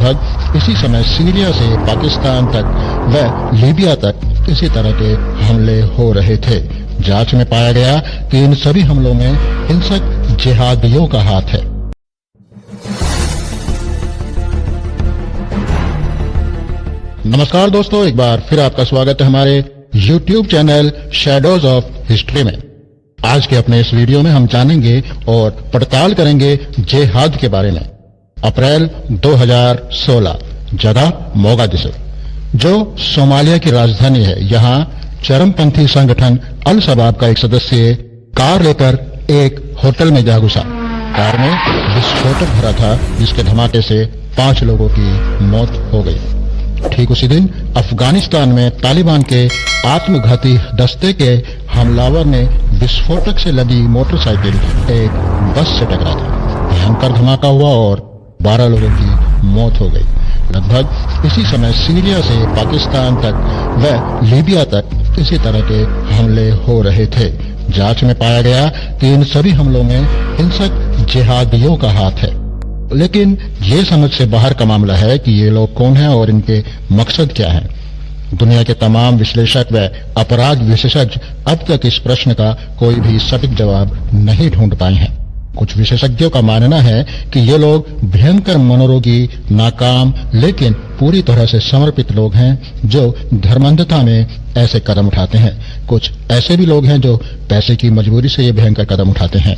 लगभग इसी समय सीरिया से पाकिस्तान तक व लीबिया तक इसी तरह के हमले हो रहे थे। जांच में पाया गया कि इन सभी हमलों में हिंसक जिहादियों का हाथ है। नमस्कार दोस्तों, एक बार फिर आपका स्वागत है हमारे YouTube channel shadows of history में। आज के अपने इस वीडियो में हम जानेंगे और पड़ताल करेंगे जिहाद के बारे में। अप्रैल 2016, जगह मोगादिशु, जो सोमालिया की राजधानी है। यहाँ चरमपंथी संगठन अल शबाब का एक सदस्य कार लेकर एक होटल में जा घुसा। कार में विस्फोटक भरा था, जिसके धमाके से 5 लोगों की मौत हो गई। ठीक उसी दिन अफगानिस्तान में तालिबान के आत्मघाती दस्ते के हमलावर ने विस्फोटक से लदी मोटरसाइकिल एक बस से टकरा दी। भयंकर धमाका हुआ और 12 लोगों की मौत हो गई। लगभग इसी समय सीरिया से पाकिस्तान तक व लीबिया तक इसी तरह के हमले हो रहे थे। जांच में पाया गया कि इन सभी हमलों में हिंसक जिहादियों का हाथ है। लेकिन ये समझ से बाहर का मामला है कि ये लोग कौन हैं और इनके मकसद क्या हैं। दुनिया के तमाम विश्लेषक व अपराध विशेषज्ञ अब तक इस प्रश्न का कोई भी सटीक जवाब नहीं ढूंढ पाए हैं। कुछ विशेषज्ञों का मानना है कि ये लोग भयंकर मनोरोगी, नाकाम लेकिन पूरी तरह से समर्पित लोग हैं जो धर्मांधता में ऐसे कदम उठाते हैं। कुछ ऐसे भी लोग हैं जो पैसे की मजबूरी से ये भयंकर कदम उठाते हैं।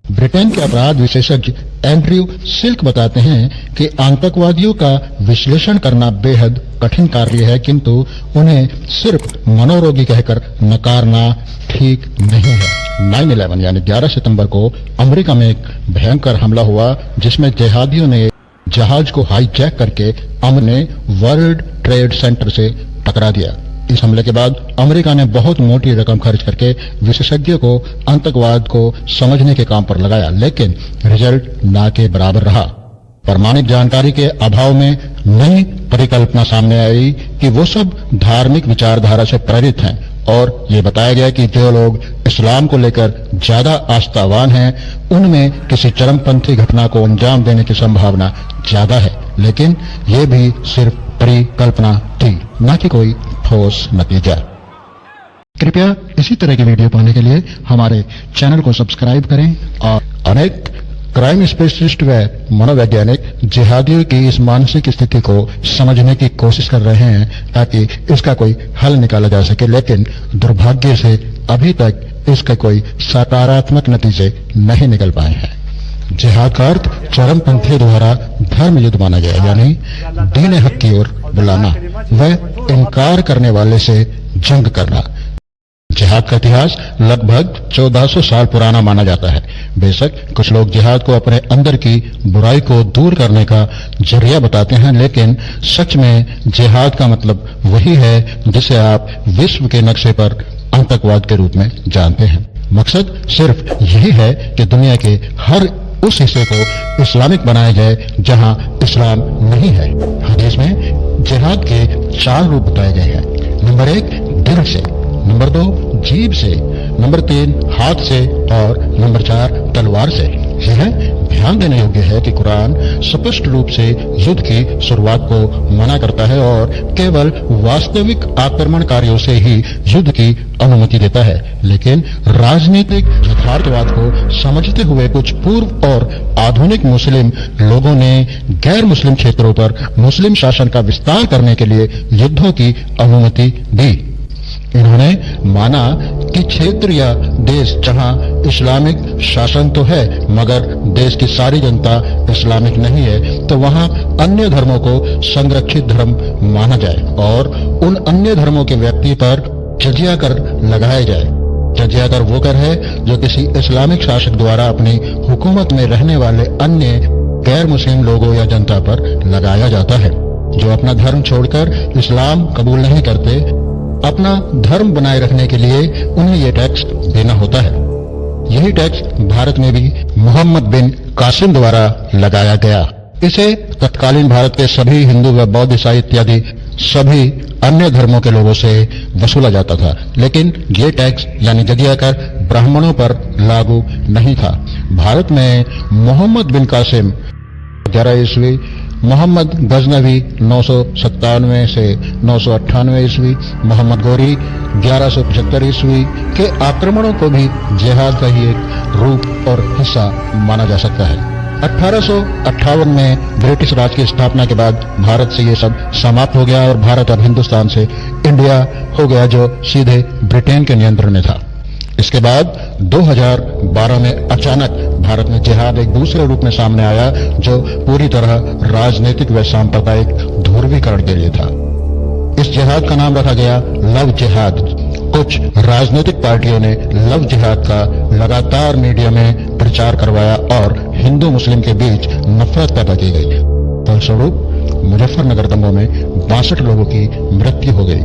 ब्रिटेन के अपराध विशेषज्ञ एंड्रयू सिल्क बताते हैं कि आतंकवादियों का विश्लेषण करना बेहद कठिन कार्य है, किंतु उन्हें सिर्फ मनोरोगी कहकर नकारना ठीक नहीं है। 9/11 यानी 11 सितंबर को अमेरिका में एक भयंकर हमला हुआ, जिसमें जिहादियों ने जहाज को हाईजैक करके हमने वर्ल्ड ट्रेड सेंटर से टकरा दिया। इस हमले के बाद अमेरिका ने बहुत मोटी रकम खर्च करके विशेषज्ञों को आतंकवाद को समझने के काम पर लगाया, लेकिन रिजल्ट ना के बराबर रहा। प्रमाणिक जानकारी के अभाव में नई परिकल्पना सामने आई कि वो सब धार्मिक विचारधारा से प्रेरित हैं, और ये बताया गया कि जो लोग इस्लाम को लेकर ज्यादा आस्थावान हैं, उनमें किसी चरमपंथी घटना को अंजाम देने की संभावना ज्यादा है। लेकिन ये भी सिर्फ परिकल्पना थी, न कि कोई ठोस नतीजा। कृपया इसी तरह के वीडियो पाने के लिए हमारे चैनल को सब्सक्राइब करें। और अनेक क्राइम स्पेशलिस्ट व मनोवैज्ञानिक जिहादियों की इस मानसिक स्थिति को समझने की कोशिश कर रहे हैं, ताकि इसका कोई हल निकाला जा सके। लेकिन दुर्भाग्य से अभी तक इसके कोई सकारात्मक नतीजे नहीं निकल पाए हैं। जिहाद का अर्थ चरमपंथी द्वारा धर्म युद्ध माना गया, यानी दीन हक की ओर बुलाना व इनकार करने वाले से जंग करना। जिहाद का इतिहास लगभग 1400 साल पुराना माना जाता है। बेशक कुछ लोग जिहाद को अपने अंदर की बुराई को दूर करने का जरिया बताते हैं, लेकिन सच में जिहाद का मतलब वही है जिसे आप विश्व के नक्शे पर आतंकवाद के रूप में जानते हैं। मकसद सिर्फ यही है कि दुनिया के हर उस हिस्से को इस्लामिक बनाया जाए जहां इस्लाम नहीं है। हदीस में जिहाद के 4 रूप बताए गए हैं। नंबर 1 दिल से, नंबर 2 जीभ से, नंबर 3 हाथ से और नंबर 4 तलवार से। यह ध्यान देने योग्य है कि कुरान स्पष्ट रूप से युद्ध की शुरुआत को मना करता है और केवल वास्तविक आक्रमणकारियों से ही युद्ध की अनुमति देता है। लेकिन राजनीतिक यथार्थवाद को समझते हुए कुछ पूर्व और आधुनिक मुस्लिम लोगों ने गैर मुस्लिम क्षेत्रों पर मुस्लिम शासन का विस्तार करने के लिए युद्धों की अनुमति दी। इन्होंने माना कि क्षेत्र या देश जहां इस्लामिक शासन तो है, मगर देश की सारी जनता इस्लामिक नहीं है, तो वहां अन्य धर्मों को संरक्षित धर्म माना जाए और उन अन्य धर्मों के व्यक्ति पर जजिया कर लगाया जाए। जजिया कर वो कर है जो किसी इस्लामिक शासक द्वारा अपनी हुकूमत में रहने वाले अन्य गैर मुस्लिम लोगों या जनता पर लगाया जाता है, जो अपना धर्म छोड़कर इस्लाम कबूल नहीं करते। अपना धर्म बनाए रखने के लिए उन्हें यह टैक्स देना होता है। यही टैक्स भारत में भी मोहम्मद बिन कासिम द्वारा लगाया गया। इसे तत्कालीन भारत के सभी हिंदू व बौद्ध, ईसाई इत्यादि सभी अन्य धर्मों के लोगों से वसूला जाता था। लेकिन ये टैक्स यानी जजिया कर ब्राह्मणों पर लागू नहीं था। भारत में मोहम्मद बिन कासिम 11 ईस्वी मोहम्मद गजनवी 997 से 998 ईस्वी, मोहम्मद गोरी 1175 ईस्वी के आक्रमणों को भी जिहाद का ही एक रूप और हिस्सा माना जा सकता है। 1858 में ब्रिटिश राज की स्थापना के बाद भारत से ये सब समाप्त हो गया और भारत अब हिंदुस्तान से इंडिया हो गया, जो सीधे ब्रिटेन के नियंत्रण में था। इसके बाद 2012 में अचानक भारत में जिहाद एक दूसरे रूप में सामने आया, जो पूरी तरह राजनीतिक व सांप्रदायिक ध्रुवीकरण के लिए था। इस जिहाद का नाम रखा गया लव जिहाद। कुछ राजनीतिक पार्टियों ने लव जिहाद का लगातार मीडिया में प्रचार करवाया और हिंदू मुस्लिम के बीच नफरत पैदा की गई। फलस्वरूप मुजफ्फरनगर दंगों में 62 लोगों की मृत्यु हो गई।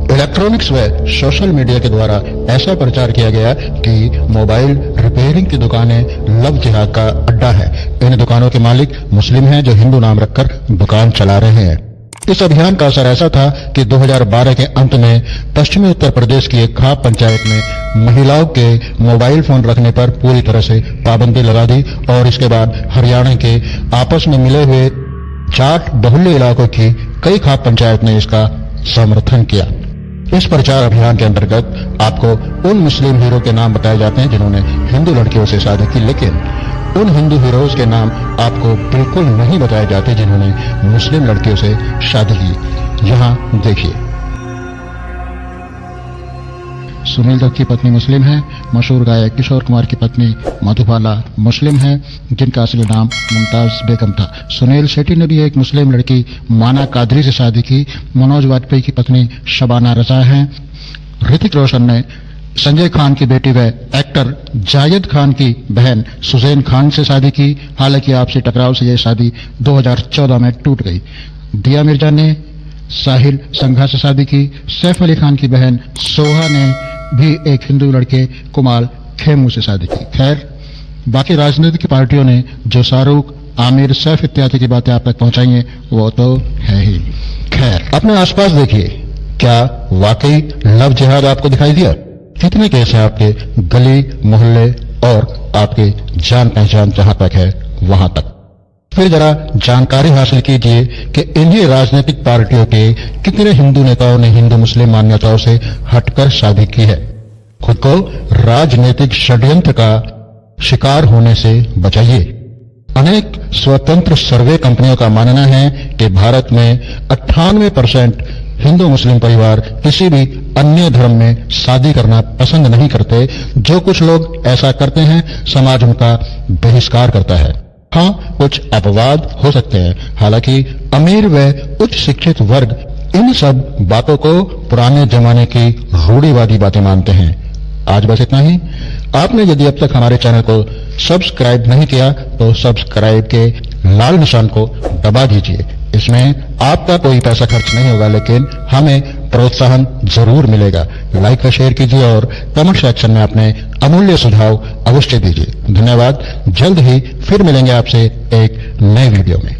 इलेक्ट्रॉनिक्स व सोशल मीडिया के द्वारा ऐसा प्रचार किया गया कि मोबाइल रिपेयरिंग की दुकानें लव जिहाद का अड्डा है। इन दुकानों के मालिक मुस्लिम हैं जो हिंदू नाम रखकर दुकान चला रहे हैं। इस अभियान का असर ऐसा था कि 2012 के अंत में पश्चिमी उत्तर प्रदेश की एक खाप पंचायत में महिलाओं के मोबाइल फोन रखने पर पूरी तरह से पाबंदी लगा दी और इसके बाद हरियाणा के आपस में मिले हुए जाट बहुल्य इलाकों की कई खाप पंचायत ने इसका समर्थन किया। इस प्रचार अभियान के अंतर्गत आपको उन मुस्लिम हीरो के नाम बताए जाते हैं जिन्होंने हिंदू लड़कियों से शादी की, लेकिन उन हिंदू हीरोज के नाम आपको बिल्कुल नहीं बताए जाते जिन्होंने मुस्लिम लड़कियों से शादी की। यहाँ देखिए, सुनील दत्त की पत्नी मुस्लिम है। मशहूर गायक किशोर कुमार की पत्नी मधुबाला मुस्लिम है, जिनका असली नाम मुमताज बेगम था। सुनील शेट्टी ने भी एक मुस्लिम लड़की माना कादरी से शादी की। मनोज वाजपेयी की पत्नी शबाना रजा है। ऋतिक रोशन ने संजय खान की बेटी व एक्टर जायद खान की बहन सुजैन खान से शादी की। हालांकि आपसी टकराव से यह शादी 2014 में टूट गई। दिया मिर्जा ने साहिल संघा से शादी की। सैफ अली खान की बहन सोहा ने भी एक हिंदू लड़के कुमाल खेमू से शादी की। खैर, बाकी राजनीतिक पार्टियों ने जो शाहरुख, आमिर, सैफ इत्यादि की बातें आप तक पहुंचाई हैं वो तो है ही। खैर, अपने आसपास देखिए, क्या वाकई लव जिहाद आपको दिखाई दिया? कितने केस हैं आपके गली मोहल्ले और आपके जान पहचान जहां तक है वहां तक? फिर जरा जानकारी हासिल कीजिए कि इन्हीं राजनीतिक पार्टियों के कितने हिंदू नेताओं ने हिंदू मुस्लिम मान्यताओं से हटकर शादी की है। खुद को राजनीतिक षड्यंत्र का शिकार होने से बचाइए। अनेक स्वतंत्र सर्वे कंपनियों का मानना है कि भारत में 98% हिंदू मुस्लिम परिवार किसी भी अन्य धर्म में शादी करना पसंद नहीं करते। जो कुछ लोग ऐसा करते हैं, समाज उनका बहिष्कार करता है। हाँ, कुछ अपवाद हो सकते हैं। हालांकि अमीर व उच्च शिक्षित वर्ग इन सब बातों को पुराने जमाने की रूढ़िवादी बातें मानते हैं। आज बस इतना ही। आपने यदि अब तक हमारे चैनल को सब्सक्राइब नहीं किया तो सब्सक्राइब के लाल निशान को दबा दीजिए। इसमें आपका कोई पैसा खर्च नहीं होगा, लेकिन हमें प्रोत्साहन जरूर मिलेगा। लाइक और शेयर कीजिए और कमेंट सेक्शन में अपने अमूल्य सुझाव अवश्य दीजिए। धन्यवाद। जल्द ही फिर मिलेंगे आपसे एक नए वीडियो में।